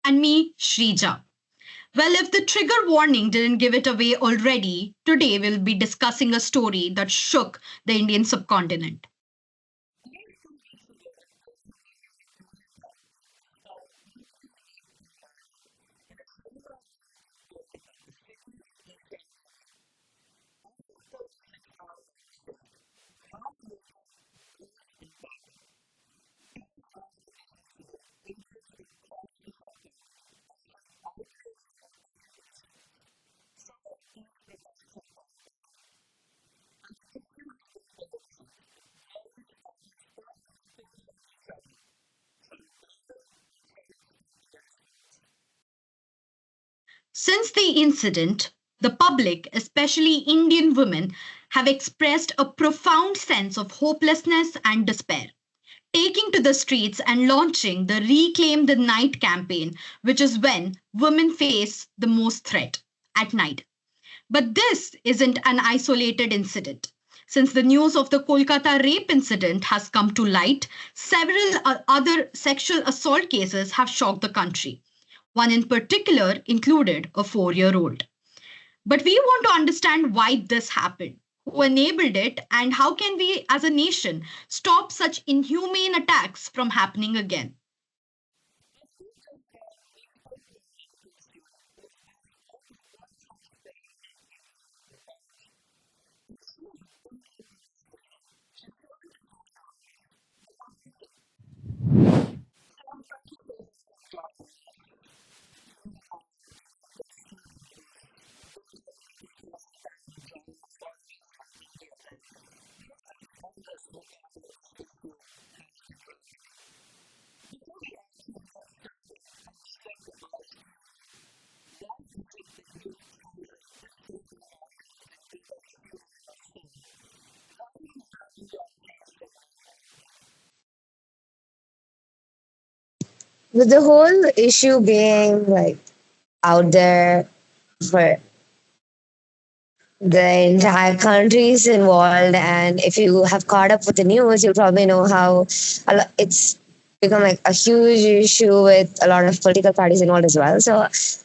And me, Shrija. Well, if the trigger warning didn't give it away already, today we'll be discussing a story that shook the Indian subcontinent. Since the incident, the public, especially Indian women, have expressed a profound sense of hopelessness and despair, taking to the streets and launching the Reclaim the Night campaign, which is when women face the most threat at night. But this isn't an isolated incident. Since the news of the Kolkata rape incident has come to light, several other sexual assault cases have shocked the country. One in particular included a 4-year-old. But we want to understand why this happened, who enabled it, and how can we as a nation stop such inhumane attacks from happening again. With the whole issue being like out there for the entire countries involved, and if you have caught up with the news, you probably know how it's become like a huge issue with a lot of political parties involved as well. So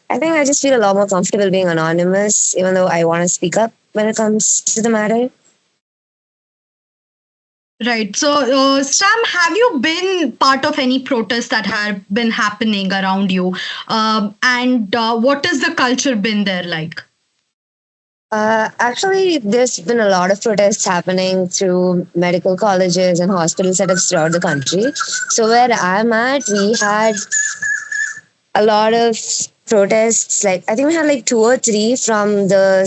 I think I just feel a lot more comfortable being anonymous, even though I want to speak up when it comes to the matter. Right. So, Sam, have you been part of any protests that have been happening around you? And what has the culture been there like? Actually, there's been a lot of protests happening through medical colleges and hospital setups throughout the country. So where I'm at, we had a lot of protests. Like I think we had like two or three from the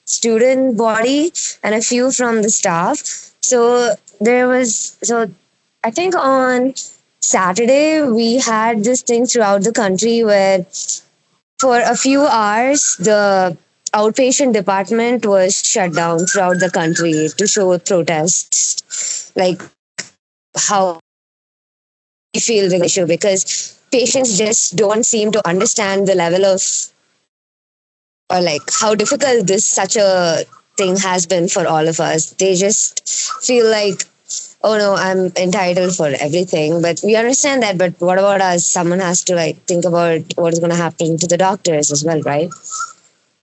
student body and a few from the staff. So there was I think on Saturday we had this thing throughout the country where for a few hours the outpatient department was shut down throughout the country to show protests like how we feel the issue because patients just don't seem to understand the level of or like how difficult this such a thing has been for all of us. They just feel like, oh no, I'm entitled for everything. But we understand that. But what about us? Someone has to like think about what is going to happen to the doctors as well, right?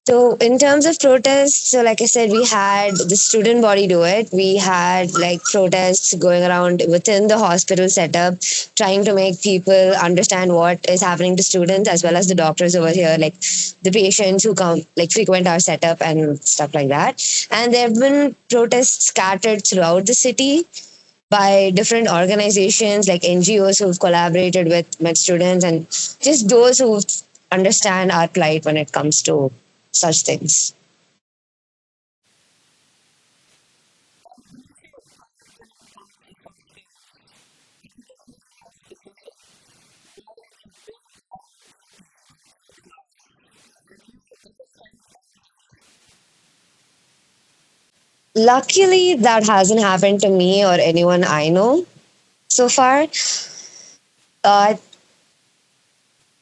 So in terms of protests, so like I said, we had the student body do it. We had like protests going around within the hospital setup, trying to make people understand what is happening to students as well as the doctors over here, like the patients who come like frequent our setup and stuff like that. And there have been protests scattered throughout the city by different organizations like NGOs who've collaborated with med students and just those who understand our plight when it comes to such things. Luckily, that hasn't happened to me or anyone I know so far. Uh,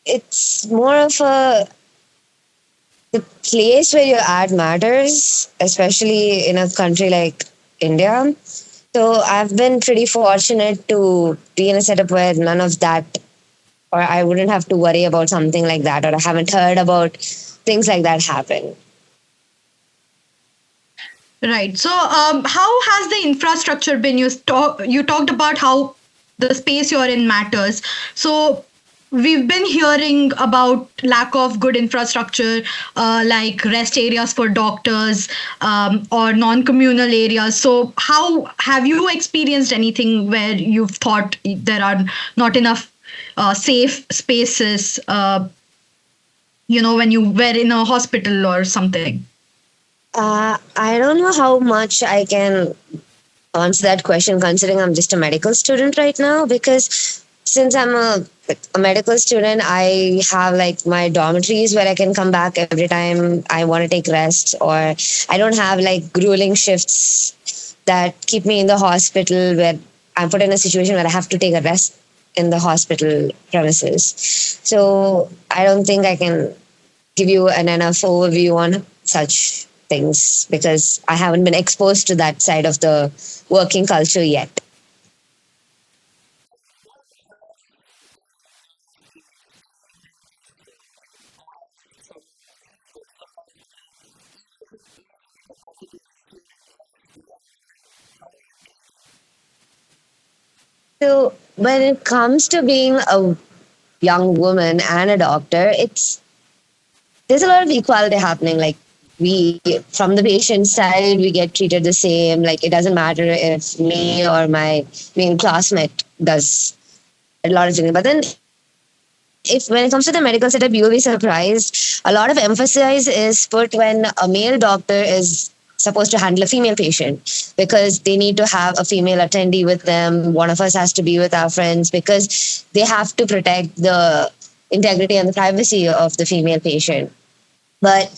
it's more of a the place where you're at matters, especially in a country like India. So I've been pretty fortunate to be in a setup where none of that or I wouldn't have to worry about something like that, or I haven't heard about things like that happen. Right. So, how has the infrastructure been? You talked about how the space you're in matters. So, we've been hearing about lack of good infrastructure, like rest areas for doctors, or non-communal areas. So, how have you experienced anything where you've thought there are not enough safe spaces? When you were in a hospital or something. I don't know how much I can answer that question considering I'm just a medical student right now, because since I'm a medical student, I have like my dormitories where I can come back every time I want to take rest, or I don't have like grueling shifts that keep me in the hospital where I'm put in a situation where I have to take a rest in the hospital premises. So I don't think I can give you an enough overview on such things because I haven't been exposed to that side of the working culture yet. So when it comes to being a young woman and a doctor, there's a lot of equality happening. Like we, from the patient side, we get treated the same. Like it doesn't matter if me or my main classmate does a lot of things. But then if when it comes to the medical setup, you'll be surprised. A lot of emphasis is put when a male doctor is supposed to handle a female patient because they need to have a female attendee with them. One of us has to be with our friends because they have to protect the integrity and the privacy of the female patient. But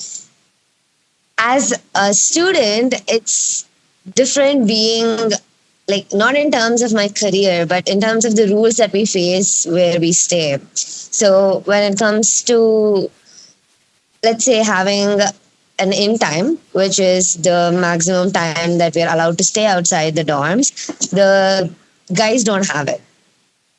as a student, it's different being like not in terms of my career, but in terms of the rules that we face where we stay. So when it comes to, let's say, having an in time, which is the maximum time that we're allowed to stay outside the dorms, the guys don't have it.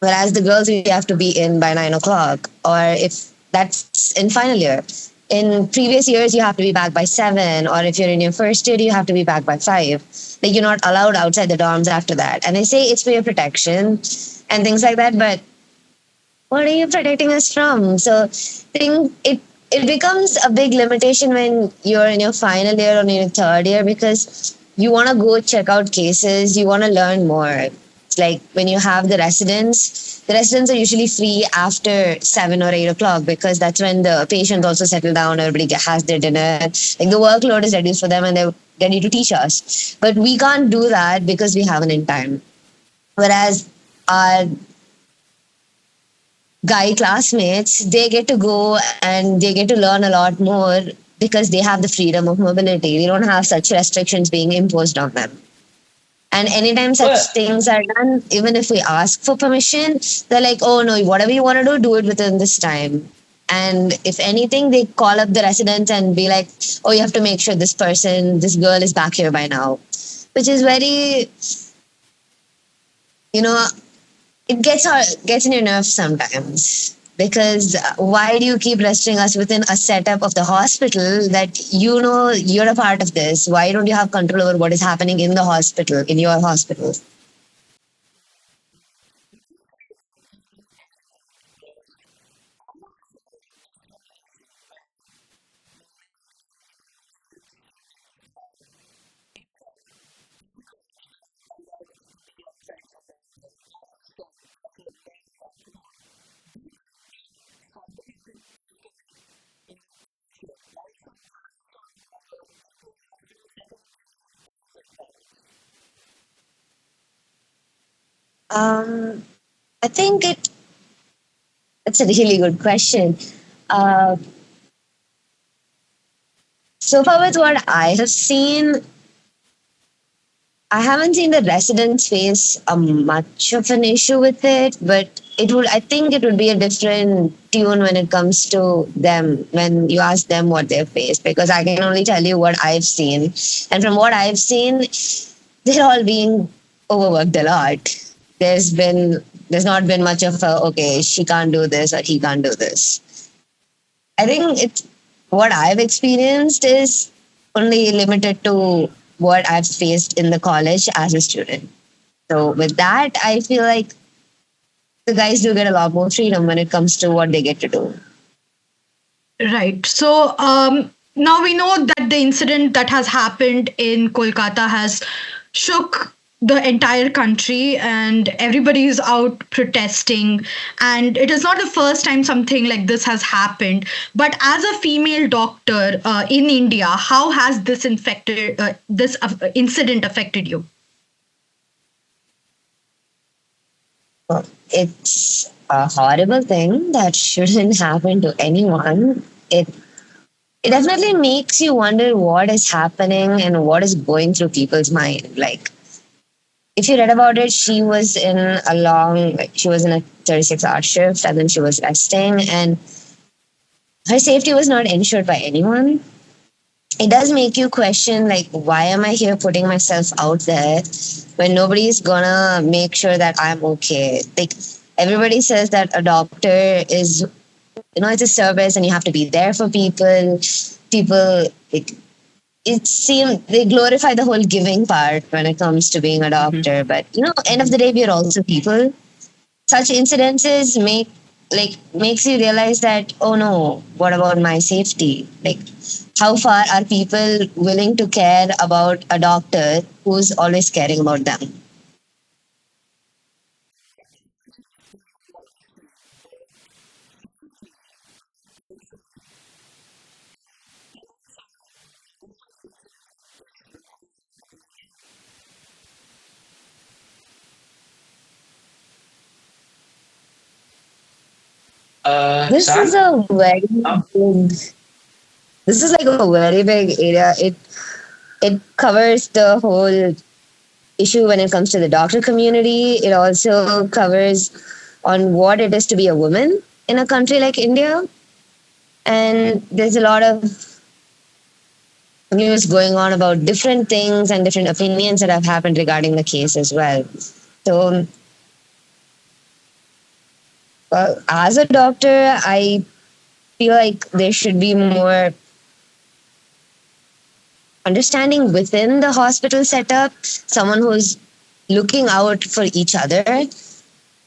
Whereas the girls, we have to be in by 9 o'clock, or if that's in final year. In previous years, you have to be back by 7, or if you're in your first year, you have to be back by 5. Like you're not allowed outside the dorms after that. And they say it's for your protection and things like that. But what are you protecting us from? So it becomes a big limitation when you're in your final year or in your third year because you want to go check out cases, you want to learn more. It's like when you have the residents are usually free after 7 or 8 o'clock because that's when the patients also settle down, everybody has their dinner. Like the workload is reduced for them and they're ready to teach us. But we can't do that because we have an in time. Whereas our guy classmates, they get to go and they get to learn a lot more because they have the freedom of mobility. They don't have such restrictions being imposed on them. And anytime such Well, things are done, even if we ask for permission, they're like, oh no, whatever you want to do it within this time. And if anything, they call up the residents and be like, oh, you have to make sure this girl is back here by now. Which is very, you know, it gets in your nerves sometimes because why do you keep restricting us within a setup of the hospital that you know you're a part of this? Why don't you have control over what is happening in the hospital, in your hospital? um I think it's a really good question. uh so far with what I have seen, I haven't seen the residents face a much of an issue with it, but I think it would be a different tune when it comes to them when you ask them what they face, because I can only tell you what I've seen. And from what I've seen, they're all being overworked a lot. There's been there's not been much of a, okay, she can't do this or he can't do this. I think it's what I've experienced is only limited to what I've faced in the college as a student. So with that, I feel like the guys do get a lot more freedom when it comes to what they get to do. Right. So now we know that the incident that has happened in Kolkata has shook the entire country, and everybody is out protesting. And it is not the first time something like this has happened. But as a female doctor in India, how has this incident affected you? Well, it's a horrible thing that shouldn't happen to anyone. It definitely makes you wonder what is happening and what is going through people's mind. Like, if you read about it, she was in a 36-hour shift and then she was resting, and her safety was not ensured by anyone. It does make you question, like, why am I here putting myself out there when nobody's gonna make sure that I'm okay? Like, everybody says that a doctor is, it's a service and you have to be there for people. People, it seems they glorify the whole giving part when it comes to being a doctor. But, end of the day, we are also people. Such incidences makes you realize that, oh no, what about my safety? Like, how far are people willing to care about a doctor who's always caring about them? This Sam? is a very Uh, big, this is like a very big area. It covers the whole issue when it comes to the doctor community. It also covers on what it is to be a woman in a country like India. And there's a lot of news going on about different things and different opinions that have happened regarding the case as well. So, well, as a doctor, I feel like there should be more understanding within the hospital setup, someone who's looking out for each other.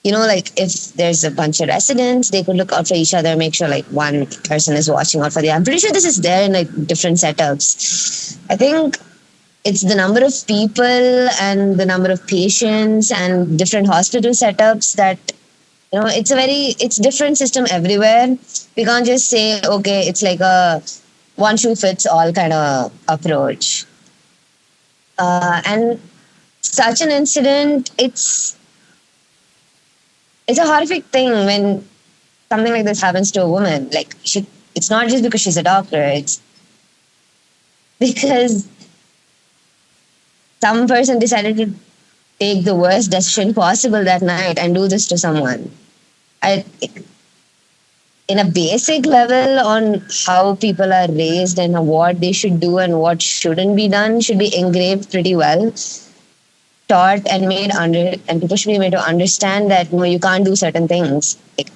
Like if there's a bunch of residents, they could look out for each other, make sure like one person is watching out for the. I'm pretty sure this is there in like different setups. I think it's the number of people and the number of patients and different hospital setups that it's different system everywhere. We can't just say, okay, it's like a one shoe fits all kind of approach. And such an incident, it's a horrific thing when something like this happens to a woman. Like, it's not just because she's a doctor, it's because some person decided to take the worst decision possible that night and do this to someone. In a basic level, on how people are raised and what they should do and what shouldn't be done should be engraved pretty well, taught and and people should be made to understand that you can't do certain things. Like,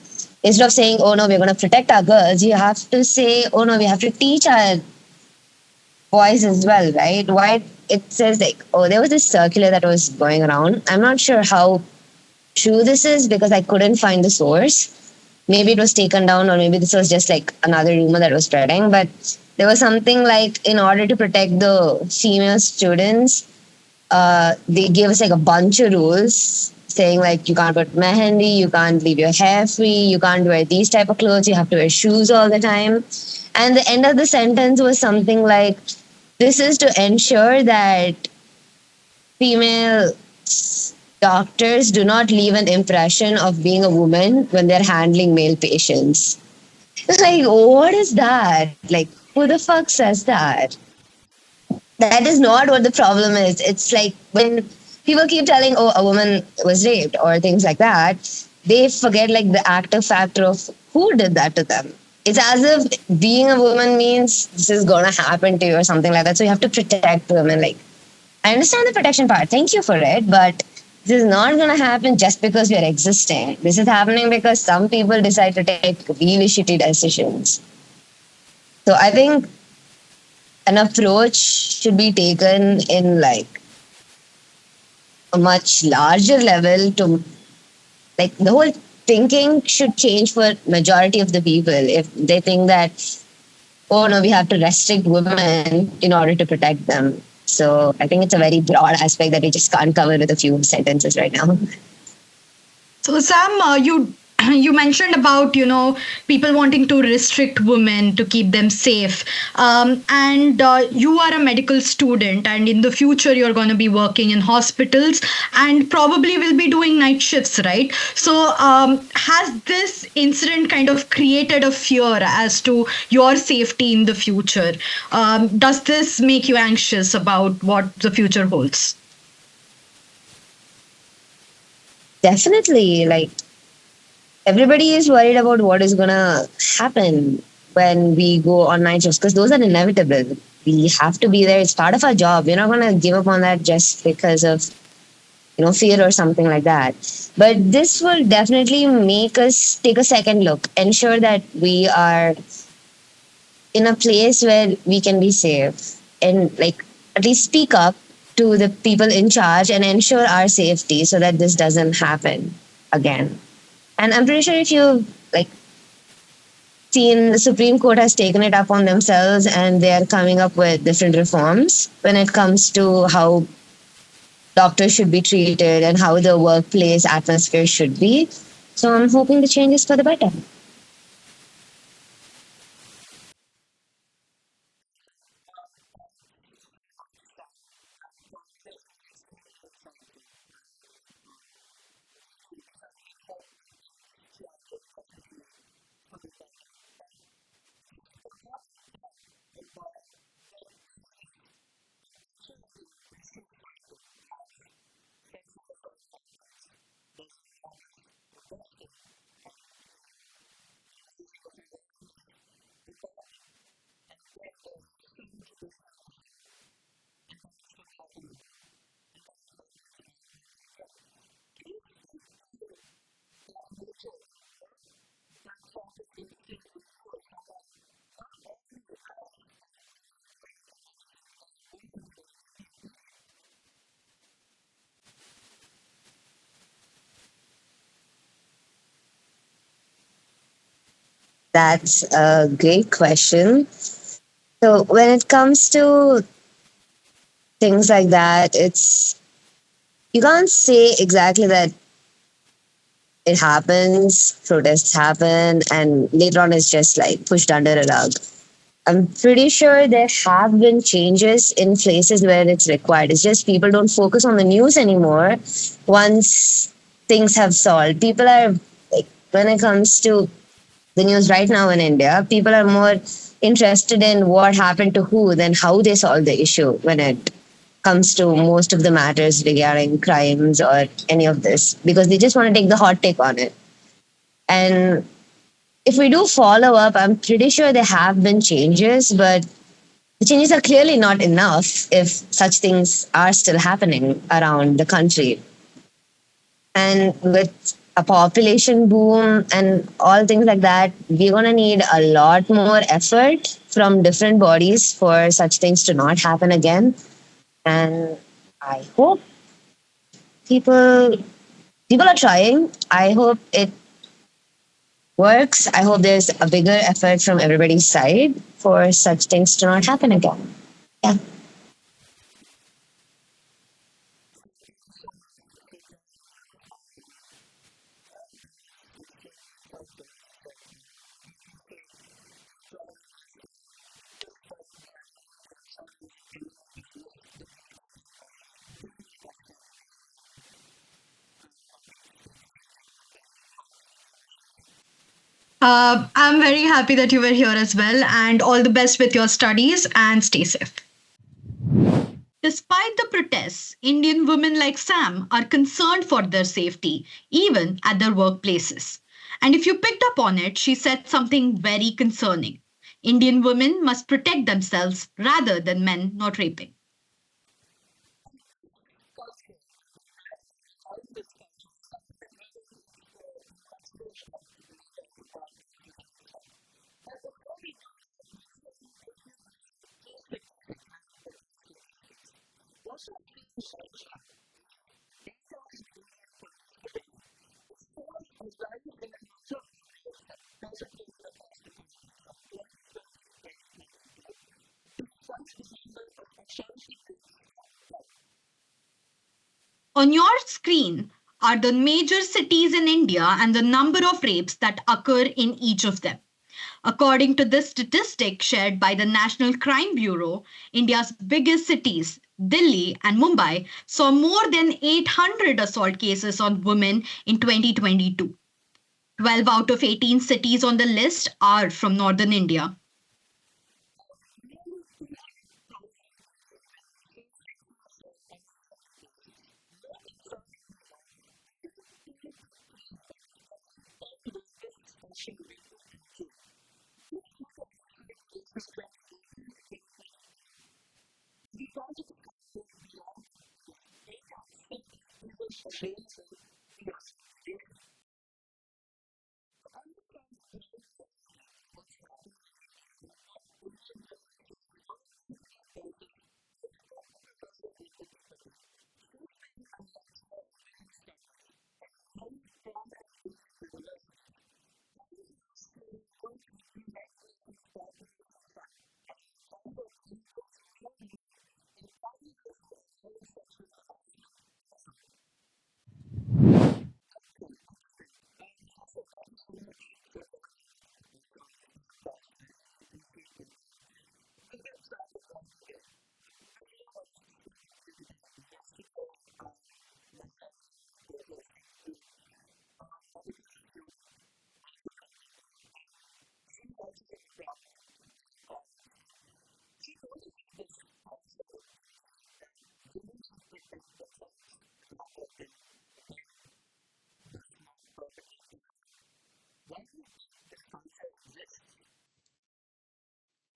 instead of saying, oh no, we're going to protect our girls, you have to say, oh no, we have to teach our boys as well, right? Why it says like, oh, there was this circular that was going around. I'm not sure how true this is because I couldn't find the source. Maybe it was taken down, or maybe this was just like another rumor that was spreading. But there was something like, in order to protect the female students, they gave us like a bunch of rules saying like, you can't put mehendi, you can't leave your hair free, you can't wear these type of clothes, you have to wear shoes all the time. And the end of the sentence was something like, this is to ensure that female doctors do not leave an impression of being a woman when they're handling male patients. Like, what is that? Like, who the fuck says that? That is not what the problem is. It's like when people keep telling, oh, a woman was raped or things like that, they forget like the active factor of who did that to them. It's as if being a woman means this is going to happen to you or something like that. So you have to protect women. Like, I understand the protection part. Thank you for it. But This is not going to happen just because we are existing. This is happening because some people decide to take really shitty decisions. So I think an approach should be taken in like a much larger level to like the whole thinking should change for majority of the people if they think that, oh no, we have to restrict women in order to protect them. So I think it's a very broad aspect that we just can't cover with a few sentences right now. So Sam, you you mentioned about people wanting to restrict women to keep them safe, and you are a medical student, and in the future you're going to be working in hospitals, and probably will be doing night shifts, right? So has this incident kind of created a fear as to your safety in the future? Does this make you anxious about what the future holds? Definitely, like everybody is worried about what is gonna happen when we go on night shifts because those are inevitable. We have to be there. It's part of our job. We're not gonna give up on that just because of fear or something like that. But this will definitely make us take a second look, ensure that we are in a place where we can be safe and like at least speak up to the people in charge and ensure our safety so that this doesn't happen again. And I'm pretty sure if you like seen the Supreme Court has taken it up on themselves and they are coming up with different reforms when it comes to how doctors should be treated and how the workplace atmosphere should be. So I'm hoping the change is for the better. That's a great question. So when it comes to things like that, it's you can't say exactly that it happens, protests happen, and later on it's just like pushed under a rug. I'm pretty sure there have been changes in places where it's required. It's just people don't focus on the news anymore once things have solved. People are like, when it comes to the news right now in India, people are more interested in what happened to who than how they solved the issue when it comes to most of the matters regarding crimes or any of this because they just want to take the hot take on it. And if we do follow up, I'm pretty sure there have been changes, but the changes are clearly not enough if such things are still happening around the country. And with a population boom and all things like that, we're going to need a lot more effort from different bodies for such things to not happen again. And I hope people people are trying. I hope it works. I hope there's a bigger effort from everybody's side for such things to not happen again. Yeah. I'm very happy that you were here as well, and all the best with your studies and stay safe. Despite the protests, Indian women like Sam are concerned for their safety, even at their workplaces. And if you picked up on it, she said something very concerning. Indian women must protect themselves rather than men not raping. On your screen are the major cities in India and the number of rapes that occur in each of them. According to this statistic shared by the National Crime Bureau, India's biggest cities, Delhi and Mumbai, saw more than 800 assault cases on women in 2022. 12 out of 18 cities on the list are from northern India.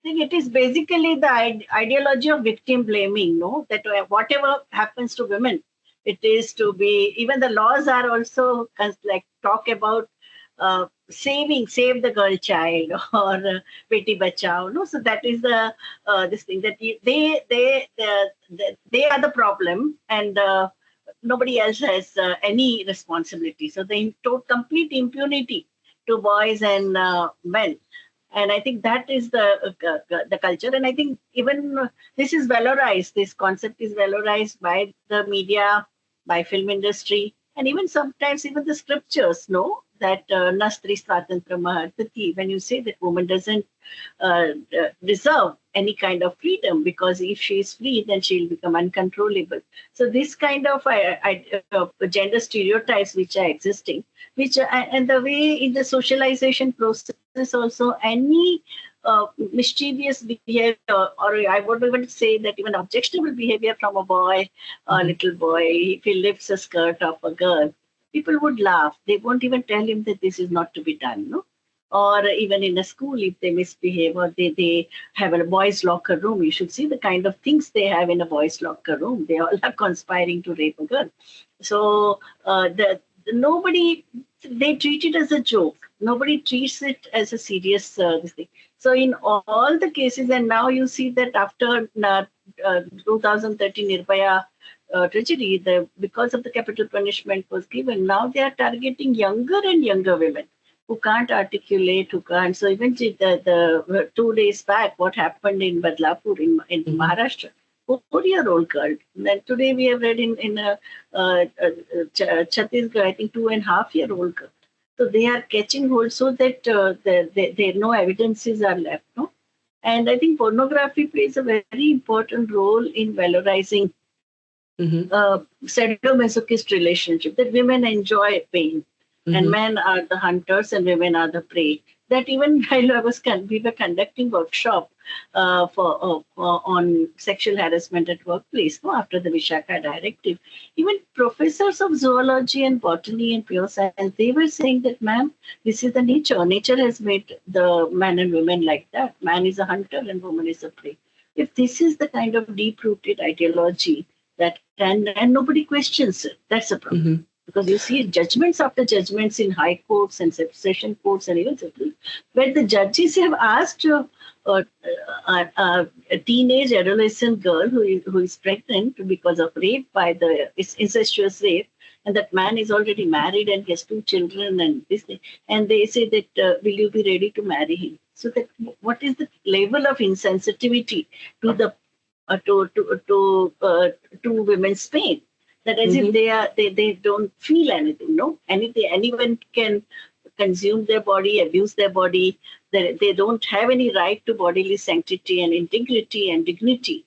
Think it is basically the ideology of victim blaming, no? That whatever happens to women, it is to be, even the laws are also like talk about save the girl child or beti bachao, no? So that is the this thing that they are the problem, and nobody else has any responsibility. So the complete impunity to boys and men. And I think that is the culture. And I think even this is valorized. This concept is valorized by the media, by film industry, and even sometimes even the scriptures. No, that Nastri Swatantra Mahartati. When you say that woman doesn't deserve any kind of freedom, because if she is free, then she'll become uncontrollable. So this kind of gender stereotypes which are existing, which and the way in the socialization process also, any mischievous behavior, or I would even say that even objectionable behavior from a boy, a little boy, if he lifts a skirt of a girl, people would laugh. They won't even tell him that this is not to be done, no? Or even in a school, if they misbehave, or they have a boys' locker room, you should see the kind of things they have in a boys' locker room. They all are conspiring to rape a girl. So nobody, they treat it as a joke. Nobody treats it as a serious this thing. So in all the cases, and now you see that after 2013 Nirbhaya tragedy, because of the capital punishment was given, now they are targeting younger and younger women who can't articulate, who can't. So even the 2 days back, what happened in Badlapur in Maharashtra, 4-year-old girl. And then today we have read in Chhattisgarh, I think 2.5-year-old girl. So they are catching hold so that there no evidences are left. No? And I think pornography plays a very important role in valorizing sadomasochist relationship, that women enjoy pain and men are the hunters and women are the prey. That even while we were conducting workshop on sexual harassment at workplace, no, after the Vishaka directive, even professors of zoology and botany and pure science, they were saying that, ma'am, this is the nature. Nature has made the man and women like that. Man is a hunter and woman is a prey. If this is the kind of deep-rooted ideology that can, and nobody questions it, that's a problem. Because you see judgments after judgments in high courts and session courts and even Supreme, where the judges have asked a teenage adolescent girl who is pregnant because of rape by the incestuous rape, and that man is already married and has 2 children and this thing, and they say that will you be ready to marry him? So that what is the level of insensitivity to the to women's pain? that as if they don't feel anything. No, anyone can consume their body, abuse their body. They don't have any right to bodily sanctity and integrity and dignity.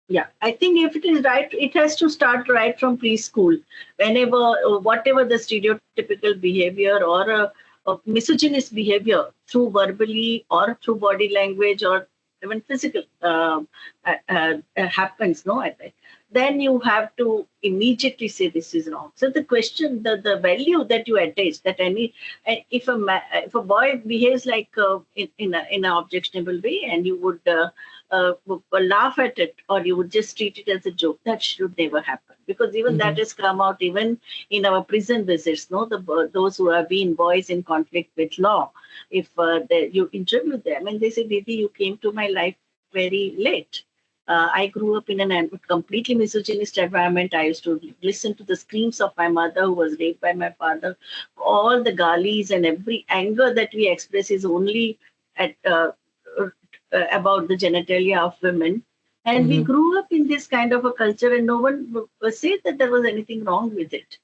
Yeah, I think if it is right, it has to start right from preschool. Whenever, whatever the stereotypical behavior or a misogynist behavior through verbally or through body language or even physical happens, no, I think then you have to immediately say this is wrong. So the question, the value that you attach, that if a boy behaves like in an objectionable way, and you would laugh at it, or you would just treat it as a joke, that should never happen, because even that has come out even in our prison visits. No, those who have been boys in conflict with law, if you interview them and they say, "Didi, you came to my life very late. I grew up in a completely misogynist environment. I used to listen to the screams of my mother, who was raped by my father. All the galis and every anger that we express is only at about the genitalia of women. And we grew up in this kind of a culture, and no one said that there was anything wrong with it."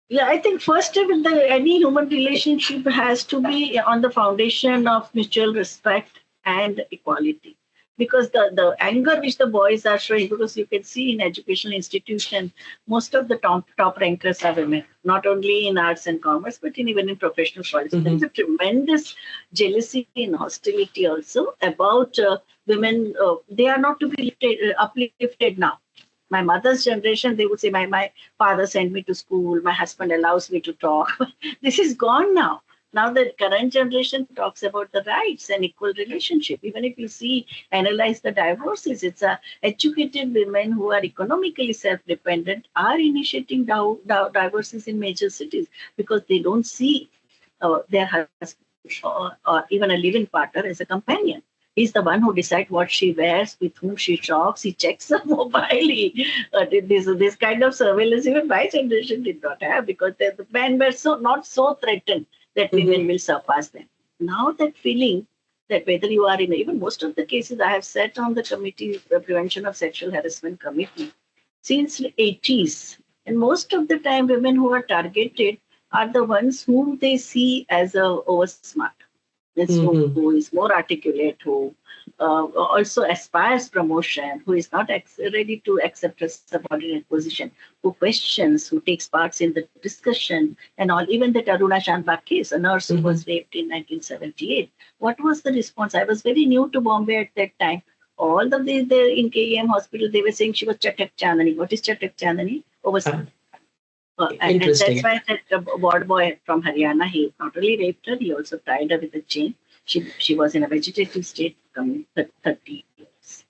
Yeah, I think first of all, any human relationship has to be on the foundation of mutual respect and equality. Because the anger which the boys are showing, because you can see in educational institutions, most of the top rankers are women, not only in arts and commerce, but even in professional colleges. There is a tremendous jealousy and hostility also about women. They are not to be uplifted now. My mother's generation, they would say, my father sent me to school, my husband allows me to talk. This is gone now. Now the current generation talks about the rights and equal relationship. Even if you see, analyze the divorces, it's educated women who are economically self-dependent are initiating divorces in major cities, because they don't see their husband or even a living partner as a companion. He's the one who decides what she wears, with whom she shops. He checks her mobile. This kind of surveillance even my generation did not have, because the men were not so threatened that women will surpass them. Now that feeling that whether you are in, even most of the cases, I have sat on the committee, the Prevention of Sexual Harassment Committee, since the 80s. And most of the time, women who are targeted are the ones whom they see as over smart. Who is more articulate, who also aspires promotion, who is not ready to accept a subordinate position, who questions, who takes parts in the discussion and all. Even the Aruna Shanbag case, a nurse who was raped in 1978. What was the response? I was very new to Bombay at that time. All of these there in KEM hospital, they were saying she was Chatak Chandani. What is Chatak Chandani? Over. And that's why that ward boy from Haryana, he not only raped her, he also tied her with a chain. She was in a vegetative state coming 30 years.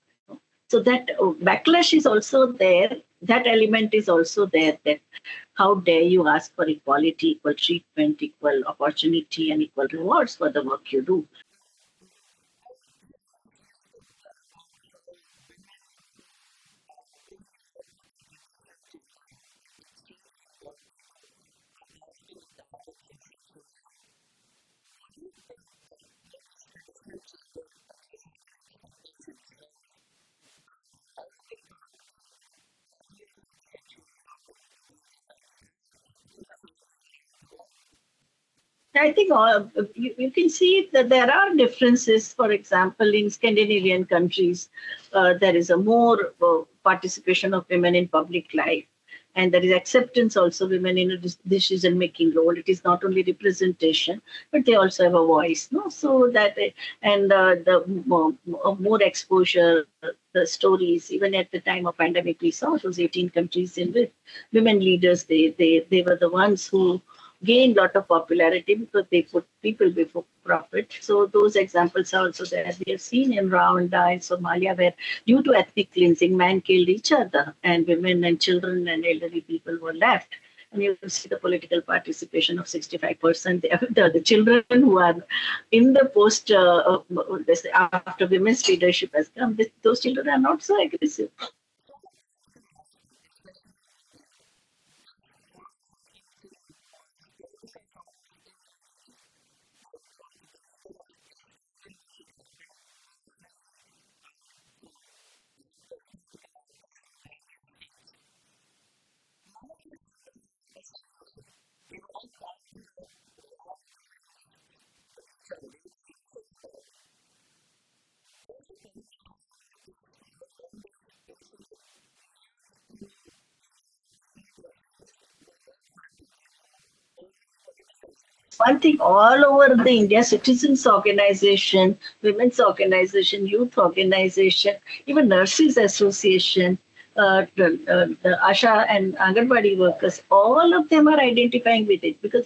So that backlash is also there. That element is also there. That how dare you ask for equality, equal treatment, equal opportunity, and equal rewards for the work you do. I think you can see that there are differences. For example, in Scandinavian countries, there is a more participation of women in public life. and there is acceptance also women in a decision making role. It is not only representation, but they also have a voice, no? So that and the more exposure, the stories, even at the time of pandemic, we saw those 18 countries in which women leaders, they were the ones who gained a lot of popularity because they put people before profit. So those examples are also there. We have seen in Rwanda, in Somalia, where due to ethnic cleansing, men killed each other, and women and children and elderly people were left. And you see the political participation of 65%. The children who are in the post, after women's leadership has come, those children are not so aggressive. One thing all over the India, citizens organization, women's organization, youth organization, even nurses association, the Asha and Anganwadi workers, all of them are identifying with it because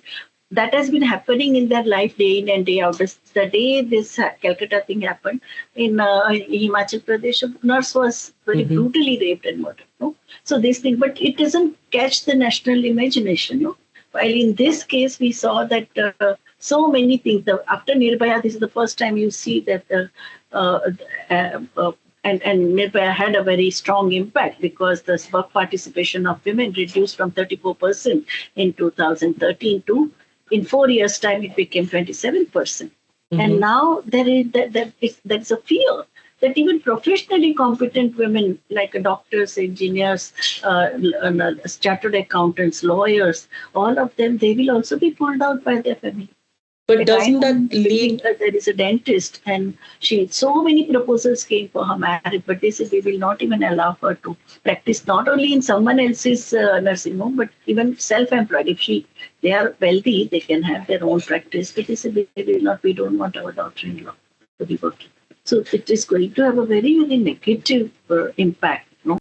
that has been happening in their life day in and day out. The day this Calcutta thing happened in Himachal Pradesh, a nurse was very brutally raped and murdered. No? So this thing, but it doesn't catch the national imagination. No? While in this case, we saw that so many things. After Nirbhaya, this is the first time you see that and Nirbhaya had a very strong impact because the work participation of women reduced from 34% in 2013 to, in 4 years' time, it became 27%. And now there's a fear that even professionally competent women like doctors, engineers, chartered accountants, lawyers, all of them, they will also be pulled out by their family. But doesn't that lead? There is a dentist, and so many proposals came for her marriage, but they said we will not even allow her to practice not only in someone else's nursing home, but even self-employed. If they are wealthy, they can have their own practice. But they said we will not. We don't want our daughter-in-law to be working. So it is going to have a very, very negative impact. No?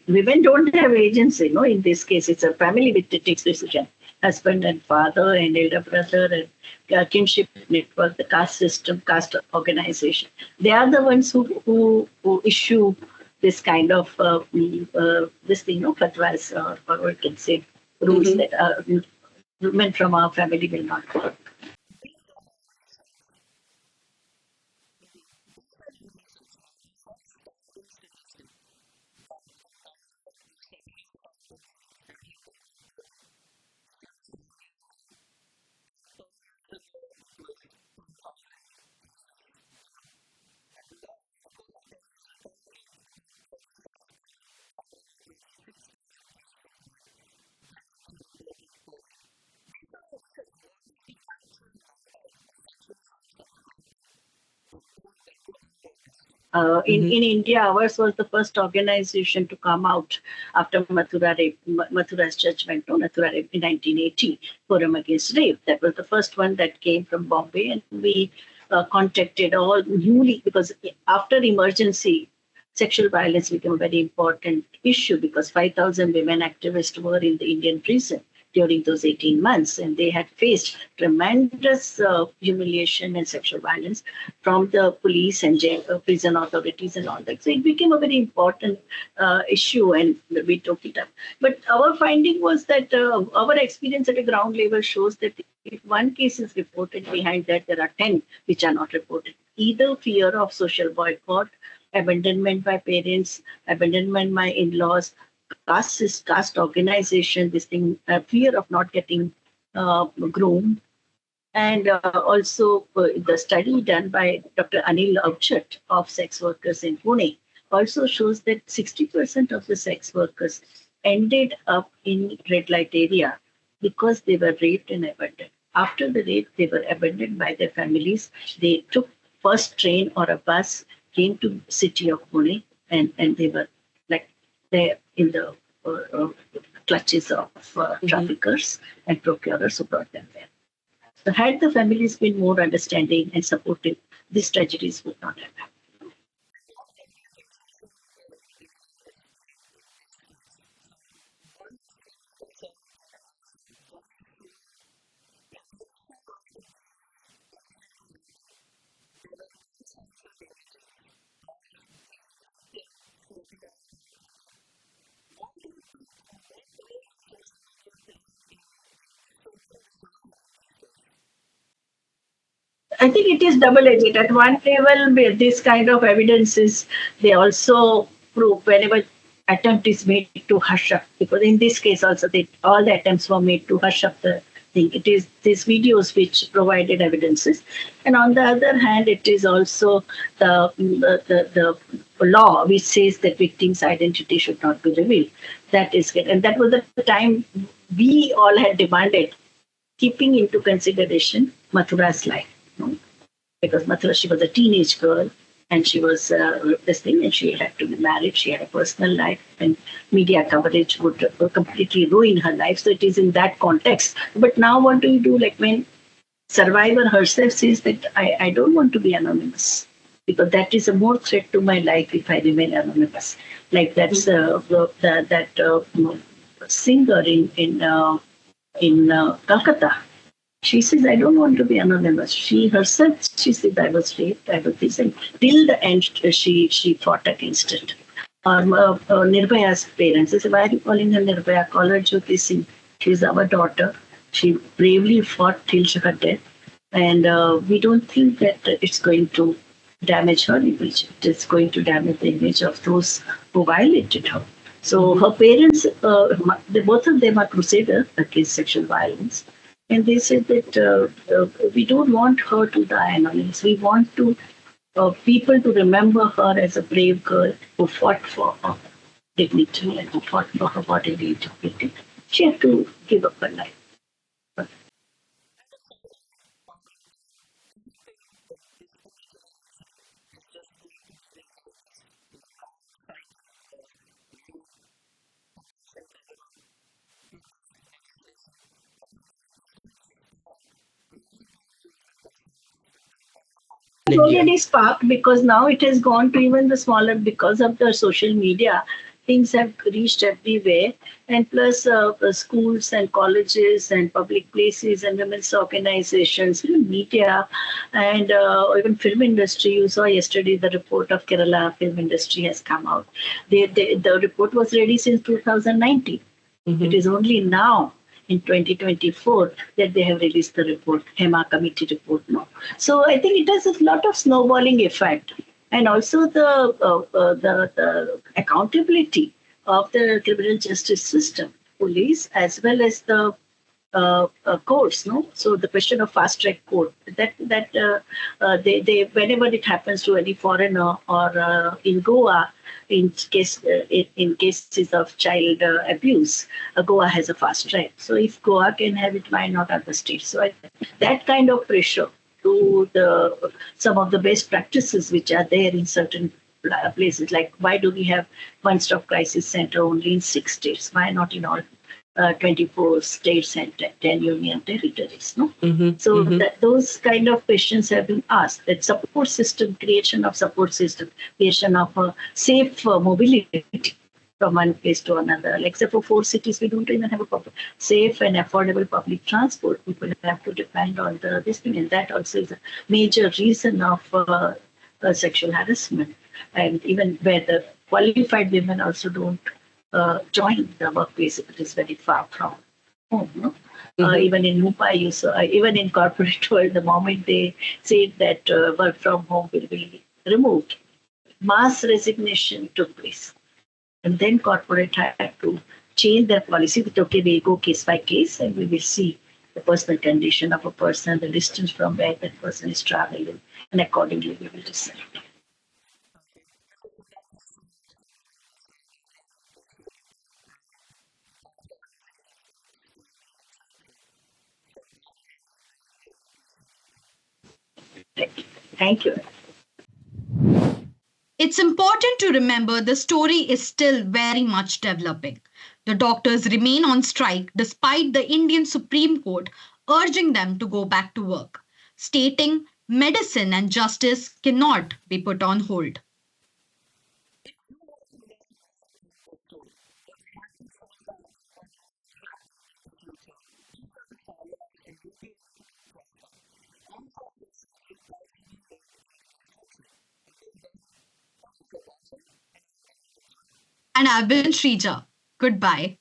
Women don't have agency. No, in this case, it's a family which takes decision. Husband and father and elder brother and kinship network, the caste system, caste organization. They are the ones who issue this kind of this thing, fatwas, or we can say rules that women from our family will not work. In India, ours was the first organization to come out after Mathura's judgment on Mathura rape in 1980, Forum Against Rape. That was the first one that came from Bombay, and we contacted all newly, because after emergency, sexual violence became a very important issue because 5,000 women activists were in the Indian prison during those 18 months, and they had faced tremendous humiliation and sexual violence from the police and prison authorities and all that. So it became a very important issue, and we took it up. But our finding was that our experience at a ground level shows that if one case is reported, behind that there are 10 which are not reported. Either fear of social boycott, abandonment by parents, abandonment by in-laws, caste organization, this thing, fear of not getting groomed. And also the study done by Dr. Anil Avchat of sex workers in Pune also shows that 60% of the sex workers ended up in red light area because they were raped and abandoned. After the rape, they were abandoned by their families. They took first train or a bus, came to city of Pune, and they were like there in the clutches of Mhm. traffickers and procurers who brought them there. So had the families been more understanding and supportive, these tragedies would not have happened. I think it is double-edged. At one level, this kind of evidences they also prove whenever attempt is made to hush up. Because in this case also, all the attempts were made to hush up the thing. It is these videos which provided evidences, and on the other hand, it is also the law which says that victims' identity should not be revealed. That is good, and that was the time we all had demanded, keeping into consideration Mathura's life. No? Because Mathura, she was a teenage girl and she was this thing, and she had to be married. She had a personal life, and media coverage would completely ruin her life. So it is in that context. But now, what do you do? Like when survivor herself says that I don't want to be anonymous because that is a more threat to my life if I remain anonymous. Like that's that singer in Calcutta. She says, I don't want to be anonymous. She herself, she said, I was raped, I was this. And till the end, she fought against it. Nirbhaya's parents, they said, why are you calling her Nirbhaya? Call her Jyoti Singh. She's our daughter. She bravely fought till her death. And we don't think that it's going to damage her image. It is going to damage the image of those who violated her. So Mhm. her parents, both of them are crusaders against sexual violence. And they said that we don't want her to die anonymous. We want to people to remember her as a brave girl who fought for her dignity and who fought for her bodily integrity. She had to give up her life. In It's India. already sparked because now it has gone to even the smaller because of the social media. Things have reached everywhere, and plus schools and colleges and public places and women's organizations, media, and even film industry. You saw yesterday the report of Kerala film industry has come out. The report was ready since 2019. It Mhm. is only now in 2024 that they have released the report, HEMA committee report. No, so I think it has a lot of snowballing effect, and also the accountability of the criminal justice system, police as well as the courts. No, so the question of fast track court they whenever it happens to any foreigner or in Goa in cases of child abuse, Goa has a fast track. So if Goa can have it, why not other states? So that kind of pressure to the some of the best practices which are there in certain places, like why do we have one stop crisis center only in 6 states? Why not in all 24 states and 10 union territories? No, Mhm. so Mhm. that those kind of questions have been asked. That support system, creation of support system, creation of a safe mobility from one place to another. Like say for 4 cities, we don't even have a proper safe and affordable public transport. People have to depend on this thing, and that also is a major reason of sexual harassment. And even where the qualified women also don't join the workplace, it is very far from home. No? Mhm. Even in Mumbai, you saw, even in corporate world, the moment they said that work from home will be removed, mass resignation took place. And then corporate had to change their policy that, okay, we go case by case and we will see the personal condition of a person, the distance from where that person is traveling, and accordingly we will decide. Thank you. It's important to remember the story is still very much developing. The doctors remain on strike despite the Indian Supreme Court urging them to go back to work, stating medicine and justice cannot be put on hold. And I've been Shrija. Goodbye.